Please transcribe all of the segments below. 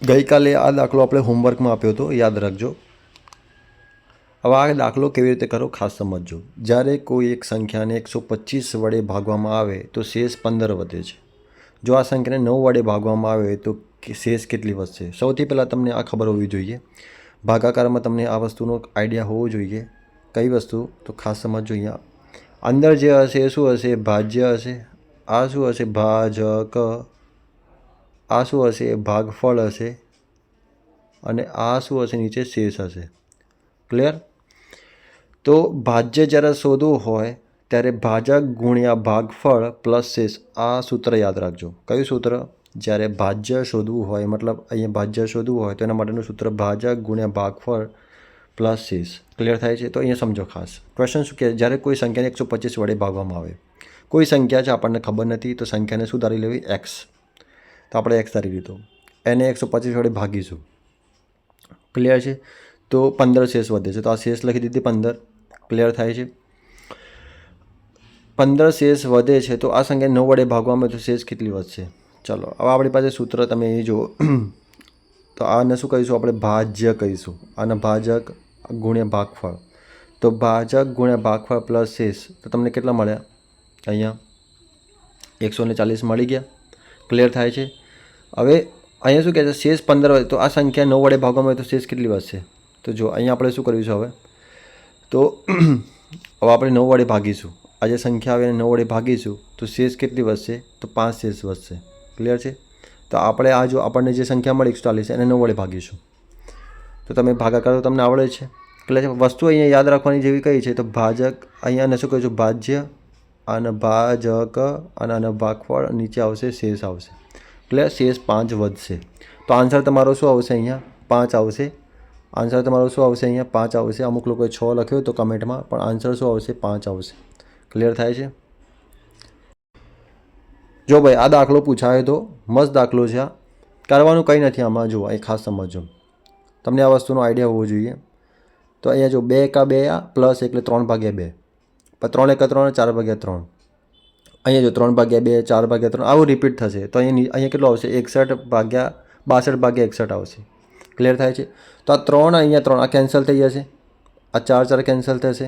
ગઈકાલે આ દાખલો આપણે હોમવર્કમાં આપ્યો હતો, યાદ રાખજો. હવે આ દાખલો કેવી રીતે કરો ખાસ સમજજો. જ્યારે કોઈ એક સંખ્યાને 125 વડે ભાગવામાં આવે તો શેષ 15 વધે છે. જો આ સંખ્યાને 9 વડે ભાગવામાં આવે તો શેષ કેટલી વધશે? સૌથી પહેલાં તમને આ ખબર હોવી જોઈએ. ભાગાકારમાં તમને આ વસ્તુનો આઈડિયા હોવો જોઈએ. કઈ વસ્તુ? તો ખાસ સમજજો. અહીંયા અંદર જે હશે એ શું હશે? ભાજ્ય હશે. આ શું હશે? ભાજક. આ શું હશે? ભાગફળ હશે. અને આ શું હશે? નીચે શેષ હશે. ક્લિયર? તો ભાજ્ય જ્યારે શોધવું હોય ત્યારે ભાજક ગુણ્યા ભાગફળ પ્લસ શેષ, આ સૂત્ર યાદ રાખજો. કયું સૂત્ર? જ્યારે ભાજ્ય શોધવું હોય, મતલબ અહીંયા ભાજ્ય શોધવું હોય તો એના માટેનું સૂત્ર ભાજક ગુણ્યા ભાગફળ પ્લસ શેષ. ક્લિયર થાય છે? તો અહીંયા સમજો ખાસ. ક્વેશ્ચન શું કહે? જ્યારે કોઈ સંખ્યાને 125 વડે ભાગવામાં આવે, કોઈ સંખ્યા છે આપણને ખબર નથી, તો સંખ્યાને શું ધારી લેવી? એક્સ. તો આપણે એક્સ ધારી લીધો, એને 125 વડે ભાગીશું. ક્લિયર છે? તો 15 શેષ વધે છે, તો આ શેષ લખી દીધી 15. ક્લિયર થાય છે? 15 શેષ વધે છે, તો આ સંખ્યા 9 વડે ભાગવામાં તો શેષ કેટલી વધશે? ચલો હવે આપણી પાસે સૂત્ર તમે એ જુઓ. તો આને શું કહીશું આપણે? ભાજ્ય કહીશું. આને ભાજક ગુણ્યા ભાગફળ. તો ભાજક ગુણ્યા ભાગફળ પ્લસ શેષ, તો તમને કેટલા મળ્યા? અહીંયા 140 મળી ગયા. ક્લિયર થાય છે? હવે અહીંયા શું કહે છે? શેષ 15 વધે, તો આ સંખ્યા 9 વડે ભાગવામાં આવે તો શેષ કેટલી વધશે? તો જો અહીંયા આપણે શું કરીશું હવે? તો હવે આપણે 9 વડે ભાગીશું. આ જે સંખ્યા આવે એને 9 વડે ભાગીશું તો શેષ કેટલી વધશે? તો 5 શેષ વધશે. ક્લિયર છે? તો આપણે આ જો આપણને જે સંખ્યા મળી 140 એને 9 વડે ભાગીશું. તો તમે ભાગાકાર તો તમને આવડે છે. એટલે વસ્તુ અહીંયા યાદ રાખવાની જેવી કઈ છે? તો ભાજક, અહીંયા શું કહીશું? ભાજ્ય, અને ભાજક, અને ભાગફળ, નીચે આવશે શેષ આવશે. એટલે શેષ 5 વધશે. તો આન્સર તમારો શું આવશે? અહીંયા 5 આવશે. આન્સર તમારો શું આવશે? અહીંયા 5 આવશે. અમુક લોકોએ 6 લખ્યો તો કમેન્ટમાં, પણ આન્સર શું આવશે? 5 આવશે. ક્લિયર થાય છે? જો ભાઈ આ દાખલો પૂછાયો તો મસ્ત દાખલો છે. આ કરવાનું કંઈ નથી આમાં. જુઓ એ ખાસ સમજો, તમને આ વસ્તુનો આઈડિયા હોવો જોઈએ. તો અહીંયા જો 2 એકા 2 પ્લસ એટલે 3/2, 3 એકા 3, 4/3. અહીંયા જો 3/2, 4/3 આવું રિપીટ થશે. તો અહીંયા કેટલું આવશે? 61/62/61 આવશે. ક્લિયર થાય છે? તો આ 3, અહીંયા 3 આ કેન્સલ થઈ જશે. આ 4 4 કેન્સલ થશે.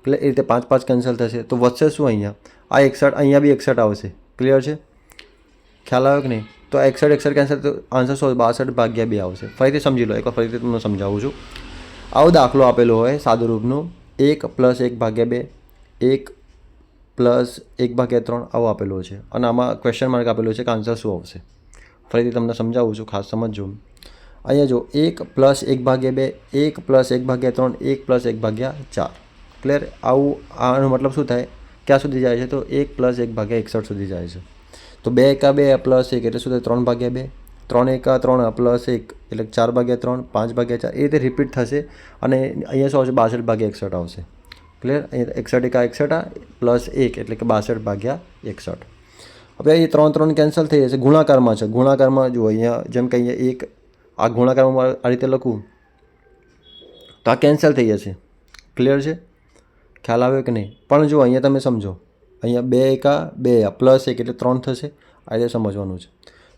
એટલે એ રીતે 5 5 કેન્સલ થશે. તો વધશે શું? અહીંયા આ 61, અહીંયા બી 61 આવશે. ક્લિયર છે? ખ્યાલ આવ્યો કે નહીં? તો 61 61 કેન્સલ, તો આન્સર શું? 62/2 આવશે. ફરીથી સમજી લો, એકવાર ફરીથી તમને સમજાવું છું. આવો દાખલો આપેલો હોય સાદું રૂપનું, 1 + 1/2, 1 + 1/3 આવો આપેલો છે, અને આમાં ક્વેશ્ચન માર્ક આપેલો છે કે આન્સર શું આવશે. ફરીથી તમને સમજાવું છું, ખાસ સમજજો. અહીંયા જો 1 + 1/2, 1 + 1/3, 1 + 1/4. ક્લિયર? આવું આનો મતલબ શું થાય? ક્યાં સુધી જાય છે? તો 1 + 1/61 સુધી જાય છે. તો 2 એકા 2 + 1 એટલે શું થાય? 3/2. 3 એકા 3 + 1 એટલે 4/3, 5/4. એ રીતે રિપીટ થશે. અને અહીંયા શું આવશે? 62/61 આવશે. ક્લિયર? અહીંયા 61 એકા 61 પ્લસ 1 એટલે કે 62/61. હવે એ 3 3 કેન્સલ થઈ જશે. ગુણાકારમાં છે. ગુણાકારમાં જુઓ અહીંયા જેમ કે અહીંયા 1 આ ગુણાકારમાં આ રીતે લખું તો આ કેન્સલ થઈ જશે. ક્લિયર છે? ખ્યાલ આવ્યો કે નહીં? પણ જો અહીંયા તમે સમજો, અહીંયા 2 એકા 2 પ્લસ 1 એટલે 3 થશે. આ રીતે સમજવાનું છે.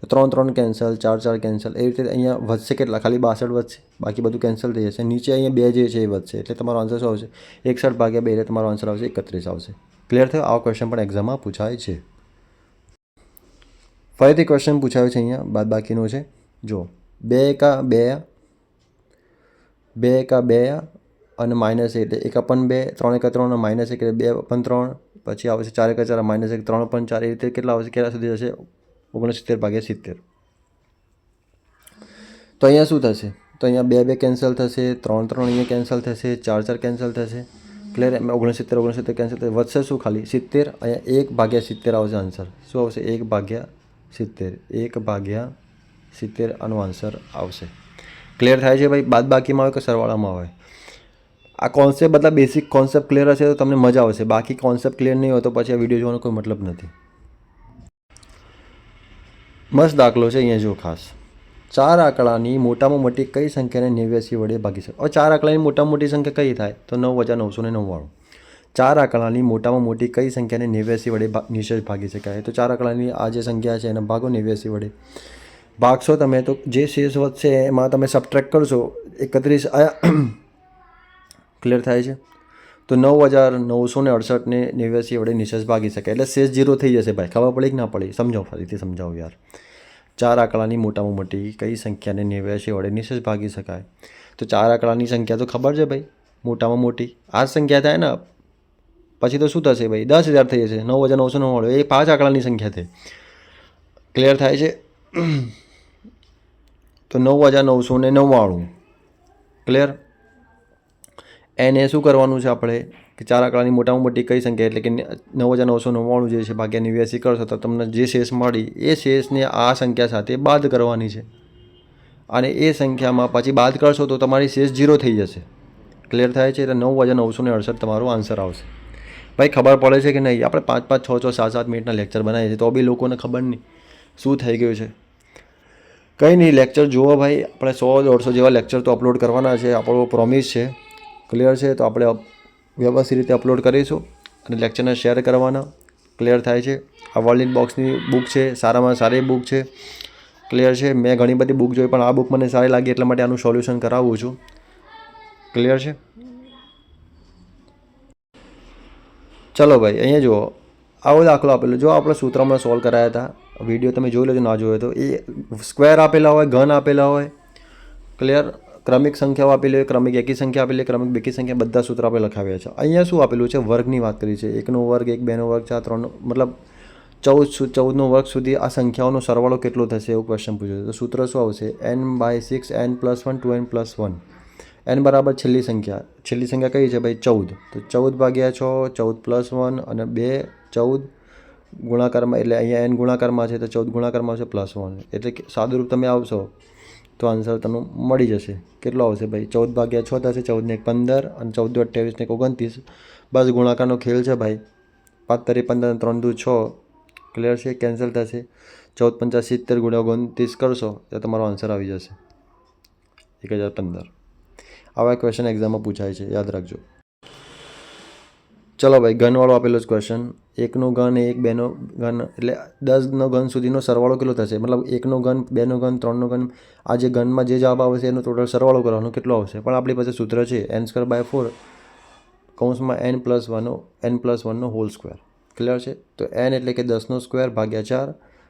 તો 3 3 કેન્સલ, 4 4 કેન્સલ. એ રીતે અહીંયા વધશે કેટલા? ખાલી 62 વધશે. બાકી બધું કેન્સલ થઈ જશે. નીચે અહીંયા 2 જે છે એ વધશે. એટલે તમારો આન્સર શું આવશે? 61/2 એટલે તમારો આન્સર આવશે 31 આવશે. ક્લિયર થયો? આવો ક્વેશ્ચન પણ એક્ઝામમાં પૂછાય છે. ફરીથી ક્વેશ્ચન પૂછાયો છે અહીંયા બાદબાકીનો છે. જો 2 એકા 2, 2 એકા 2 અને -1 એટલે 1/2, 3 એકા 3 -1 એટલે 2/3. પછી આવશે 4 એકા 4 -1 3/4. એ રીતે કેટલા આવશે? કેટલા સુધી જશે? 69/70. તો અહીંયા શું થશે? તો અહીંયા 2 2 કેન્સલ થશે, 3 3 અહીંયા કેન્સલ થશે, 4 4 કેન્સલ થશે. ક્લિયર? 69 કેન્સલ થશે. વધશે શું? ખાલી 70. અહીંયા 1/70 આવશે આન્સર. શું આવશે? 1/70. 1/70 આનો આન્સર આવશે. ક્લિયર થાય છે ભાઈ? બાદબાકીમાં આવે કે સરવાળામાં આવે? આ કોન્સેપ્ટ મતલબ બેસિક કોન્સેપ્ટ ક્લિયર હશે તો તમને મજા આવશે. બાકી કોન્સેપ્ટ ક્લિયર નહીં હોય તો પછી આ વિડીયો જોવાનો કોઈ મતલબ નથી. મસ્ત દાખલો છે. અહીંયા જો ખાસ, 4 આંકડાની મોટામાં મોટી કઈ સંખ્યાને 89 વડે ભાગી શકે? હવે 4 આંકડાની મોટામાં મોટી સંખ્યા કઈ થાય? તો 9,999. 4 આંકડાની મોટામાં મોટી કઈ સંખ્યાને 89 વડે નિશેષ ભાગી શકાય? તો 4 આંકડાની આ જે સંખ્યા છે એને ભાગો 89 વડે. ભાગશો તમે તો જે શેષ વધશે એમાં તમે સબટ્રેક્ટ કરશો 31 આયા ક્લિયર થાય છે. તો 9,968ને 89 વડે નિશેષ ભાગી શકાય એટલે શેષ 0 થઈ જશે ભાઈ. ખબર પડી કે ના પડી? સમજાવો, ફરીથી સમજાવો યાર. 4 આંકડાની મોટામાં મોટી કઈ સંખ્યાને 89 વડે નિશેષ ભાગી શકાય? તો 4 આંકડાની સંખ્યા તો ખબર છે ભાઈ, મોટામાં મોટી આ જ સંખ્યા થાય ને. પછી તો શું થશે ભાઈ? 10,000 થઈ જશે. 9,999 એ 5 આંકડાની સંખ્યા થઈ. ક્લિયર થાય છે? તો 9,999 ક્લિયર. એને શું કરવાનું છે આપણે કે 4 આંકડાની મોટામાં મોટી કઈ સંખ્યા એટલે કે 9,999 જે છે ભાગ્યા 89 કરશો તો તમને જે શેષ મળી એ શેષને આ સંખ્યા સાથે બાદ કરવાની છે અને એ સંખ્યામાં પછી બાદ કરશો તો તમારી શેષ 0 થઈ જશે. ક્લિયર થાય છે? એટલે 9,968 તમારો આન્સર આવશે. ભાઈ ખબર પડે છે કે નહીં? આપણે 5-5, 6-6, 7-7 મિનિટના લેક્ચર બનાવીએ છીએ તો બી લોકોને ખબર નહીં શું થઈ ગયું છે. કંઈ નહીં, લેક્ચર જુઓ ભાઈ. આપણે 100-150 જેવા લેક્ચર તો અપલોડ કરવાના છે, આપણો પ્રોમિસ છે. ક્લિયર છે? તો આપણે વ્યવસ્થિત રીતે અપલોડ કરીશું અને લેક્ચરને શેર કરવાના. ક્લિયર થાય છે? આ વર્લ્ડ બોક્સની બુક છે, સારામાં સારી બુક છે. ક્લિયર છે? મેં ઘણી બધી બુક જોઈ પણ આ બુક મને સારી લાગી એટલા માટે આનું સોલ્યુશન કરાવું છું. ક્લિયર છે? ચલો ભાઈ, અહીંયા જુઓ, આવો દાખલો આપેલો. જો આપણે સૂત્ર હમણાં સોલ્વ કરાયા હતા, વિડીયો તમે જોઈ લેજો, ના જોયો તો. એ સ્ક્વેર આપેલા હોય, ઘન આપેલા હોય. ક્લિયર? ક્રમિક સંખ્યાઓ આપેલી હોય, ક્રમિક એકી સંખ્યા આપેલી હોય, ક્રમિક બેકી સંખ્યા, બધા સૂત્ર આપણે લખાવ્યા છે. અહીંયા શું આપેલું છે? વર્ગની વાત કરી છે. 1નો વર્ગ, 1, 2નો વર્ગ, 4, 3નો, મતલબ 14નો વર્ગ સુધી આ સંખ્યાઓનો સરવાળો કેટલો થશે એવું ક્વેશ્ચન પૂછ્યું છે. તો સૂત્ર શું આવશે? n/6 n+1 2n+1. n બરાબર છેલ્લી સંખ્યા કઈ છે ભાઈ? 14. તો 14/6, 14+1 અને 2 14 ગુણાકારમાં, એટલે અહીંયા n ગુણાકારમાં છે તો 14 ગુણાકારમાં આવશે +1. એટલે કે સાદુરૂપ તમે આવશો તો આન્સર તમને મળી જશે. કેટલો આવશે ભાઈ? 14/6 થશે, 14 ને 1 15 અને 14 28 ને 29. બસ ગુણાકારનો ખેલ છે ભાઈ. 5 તારી 15 અને 3 દુ 6. ક્લિયર છે? કેન્સલ થશે. 14 × 70 × 29 કરશો તો તમારો આન્સર આવી જશે 1015. આવા ક્વેશ્ચન એક્ઝામમાં પૂછાય છે, યાદ રાખજો. ચલો ભાઈ, ઘનવાળો આપેલો જ ક્વેશ્ચન. 1નો ઘન, 1, 2નો ઘન, એટલે 10નો ઘન સુધીનો સરવાળો કેટલો થશે? મતલબ 1નો ઘન, 2નો ઘન, 3નો ઘન, આ જે ઘનમાં જે જવાબ આવશે એનો ટોટલ સરવાળો કરવાનો કેટલો આવશે? પણ આપણી પાસે સૂત્ર છે n²/4 કૌંસમાં n+1નો હોલ સ્ક્વેર. ક્લિયર છે? તો n એટલે કે 10નો સ્ક્વેર ભાગ્યા 4,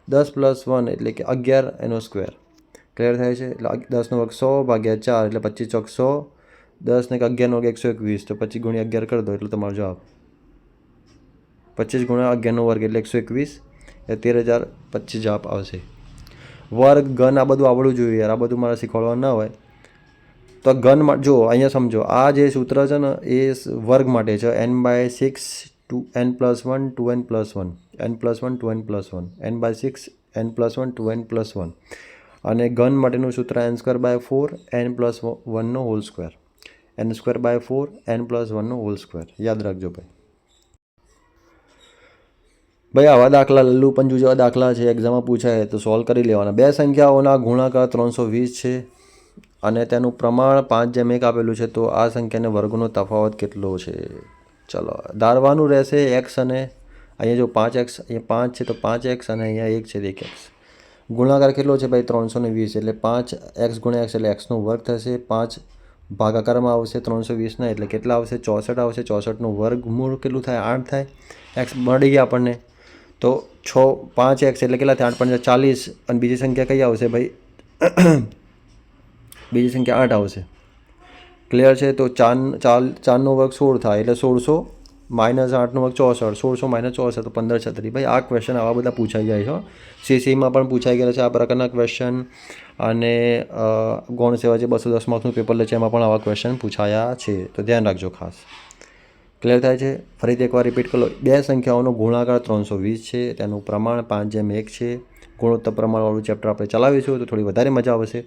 10 + 1 એટલે કે 11 એનો સ્ક્વેર. ક્લિયર થાય છે? એટલે 10નો વર્ગ 100 ભાગ્યા 4 એટલે 25 ચોક 100, 10 ને 11નો વર્ગ 121, તો 25 × 11 કરી દો એટલે તમારો જવાબ 25 × 11નો વર્ગ એટલે 121, એટલે 13,025 જવાબ આવશે. વર્ગ, ઘન આ બધું આવડવું જોઈએ યાર, આ બધું મારે શીખવાડવાનું ના હોય. તો ઘન જો અહીંયા સમજો, આ જે સૂત્ર છે ને એ વર્ગ માટે છે. n/6 n+1 2n+1, n+1 2n+1, n/6 n+1 2n+1. અને ઘન માટેનું સૂત્ર n²/4 n+1નો હોલ સ્ક્વેર. n²/4 n+1નો હોલ સ્ક્વેર. યાદ રાખજો ભાઈ. ભાઈ આવા દાખલા, લલ્લુ પંજુ જેવા દાખલા છે, એક્ઝામમાં પૂછાય તો સોલ્વ કરી લેવાના. બે સંખ્યાઓના ગુણાકાર 320 છે અને તેનું પ્રમાણ 5:1 આપેલું છે. તો આ સંખ્યાને વર્ગનો તફાવત કેટલો છે? ચલો ધારવાનું રહેશે x અને અહીંયા જો 5x, અહીંયા 5 છે તો 5x અને અહીંયા 1 છે 1x. ગુણાકાર કેટલો છે ભાઈ? 320, એટલે 5x × x એટલે x નો વર્ગ થશે. 5 ભાગાકારમાં આવશે 320ના, એટલે કેટલા આવશે? 64 આવશે. 64નું વર્ગમૂળ કેટલું થાય? 8 થાય. x મળી ગયા આપણને. તો 5x એટલે કેટલા થાય? 8 × 40. અને બીજી સંખ્યા કઈ આવશે ભાઈ? બીજી સંખ્યા 8 આવશે. ક્લિયર છે? તો 4નો વર્ગ 16 થાય એટલે 1600 -8નો વર્ગ 64, 1600 - 64 તો 1536. ભાઈ આ ક્વેશ્ચન આવા બધા પૂછાઈ જાય છે. CCમાં પણ પૂછાઈ ગયા છે આ પ્રકારના ક્વેશ્ચન. અને ગૌણ સેવા જે 210 માર્ક્સનું પેપર લે છે એમાં પણ આવા ક્વેશ્ચન પૂછાયા છે, તો ધ્યાન રાખજો ખાસ. ક્લિયર થાય છે? ફરીથી એકવાર રિપીટ કરી લો. બે સંખ્યાઓનો ગુણાકાર 320 છે, તેનું પ્રમાણ 5:1 છે. ગુણોત્તર પ્રમાણવાળું ચેપ્ટર આપણે ચલાવીશું તો થોડી વધારે મજા આવશે.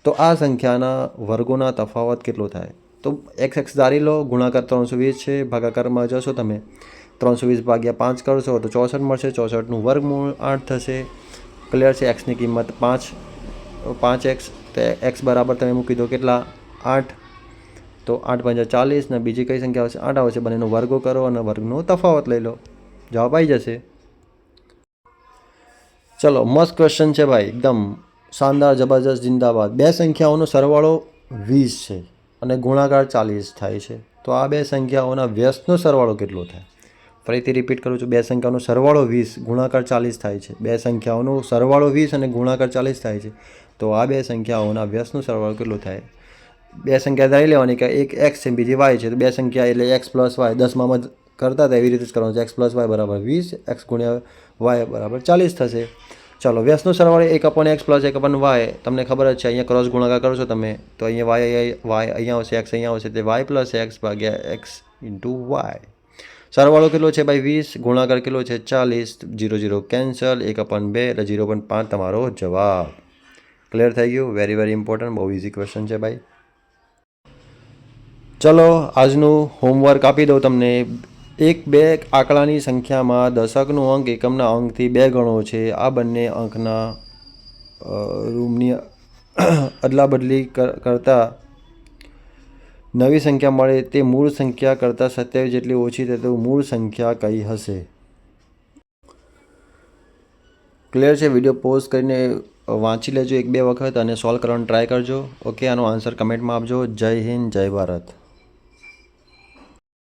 તો આ સંખ્યાના વર્ગોના તફાવત કેટલો થાય? તો x ધારી લો, ગુણાકાર 320 છે, ભાગાકારમાં જશો તમે 320/5 કરશો તો 64 મળશે. 64નું વર્ગમૂળ 8 થશે. ક્લિયર છે? એક્સની કિંમત 5x, તો x બરાબર તમે મૂકી દો કેટલા? 8. તો 8 × 40 ને બીજી કઈ સંખ્યા આવશે? 8 આવશે. બંનેનો વર્ગો કરો અને વર્ગનો તફાવત લઈ લો, જવાબ આવી જશે. ચલો મસ્ત ક્વેશ્ચન છે ભાઈ, એકદમ શાનદાર, જબરજસ્ત, જિંદાબાદ. બે સંખ્યાઓનો સરવાળો 20 છે અને ગુણાકાર 40 થાય છે. તો આ બે સંખ્યાઓના વ્યસ્તનો સરવાળો કેટલો થાય? ફરીથી રિપીટ કરું છું. બે સંખ્યાઓનો સરવાળો 20, ગુણાકાર 40 થાય છે. બે સંખ્યાઓનો સરવાળો 20 અને ગુણાકાર 40 થાય છે. તો આ બે સંખ્યાઓના વ્યસ્તનો સરવાળો કેટલો થાય? બે સંખ્યા ધારી લેવાની કે એક એક્સ છે બીજી વાય છે. તો બે સંખ્યા એટલે એક્સ પ્લસ વાય 10માં કરતા હતા એવી રીતે જ કરવાનું છે. એક્સ પ્લસ વાય બરાબર 20, એક્સ ગુણ્યા વાય બરાબર 40 થશે. ચાલો, વ્યસ્તનો સરવાળો 1 એક્સ પ્લસ 1 વાય. તમને ખબર જ છે, અહીંયા ક્રોસ ગુણાકાર કરશો તમે તો અહીંયા વાય અહીંયા આવશે, એક્સ અહીંયા આવશે, તે વાય પ્લસ એક્સ ભાગ્યા એક્સ ઇન્ટુ વાય. સરવાળો કેટલો છે ભાઈ? 20. ગુણાકાર કેટલો છે? 40. 0 0 કેન્સલ, 1/2 એટલે 0.5 તમારો જવાબ. ક્લિયર થઈ ગયું? વેરી ઇમ્પોર્ટન્ટ, બહુ ઇઝી ક્વેશ્ચન છે ભાઈ. ચલો, આજનું હોમવર્ક આપી દઉં તમને. 1 2 આંકડાની સંખ્યામાં દશકનો અંક એકમના અંકથી 2 ગણો છે. આ બંને અંકના રૂમની અદલાબદલી કરતા નવી સંખ્યા મળે તે મૂળ સંખ્યા કરતાં 27 જેટલી ઓછી થાય તો મૂળ સંખ્યા કઈ હશે? ક્લિયર છે? વિડીયો પોઝ કરીને વાંચી લેજો 1 2 વખત અને સોલ્વ કરવાનો ટ્રાય કરજો. ઓકે, આનો આન્સર કમેન્ટમાં આપજો. જય હિન્દ, જય ભારત.